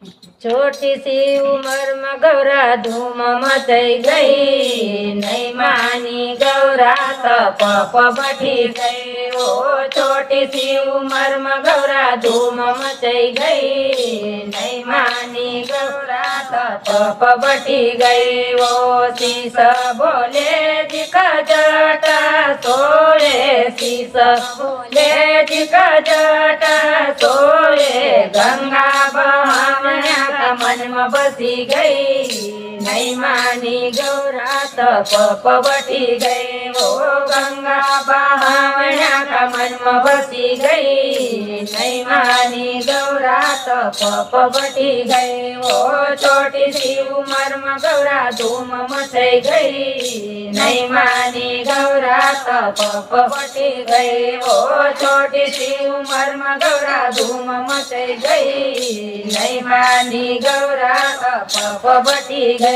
छोटी सी उम्र में गौरा धूम मचाई गई, नहीं मानी गौरा तो पप बैठी गई। ओ छोटी सी उम्र में गौरा धूम मचाई गई, नहीं मानी गौरा तो पप बैठी गई। वो शीश बोले दिखा जटा सोए, शीश बोले दिखा जटा सोए, गंगा बहावना का मन में बसी गई, नहीं मानी गौरा तो पप बैठी गई। वो गंगा बहावना का मन में बसी गई, नहीं मानी गौरा तो पप बैठी गई। वो छोटी सी उम्र में गौरा धूम मचाई गई, नहीं मानी गौरा तो पप बैठी गई। वो छोटी सी उम्र में गौरा धूम मचाई गई, नहीं मानी गौरा तो पप बैठी गई।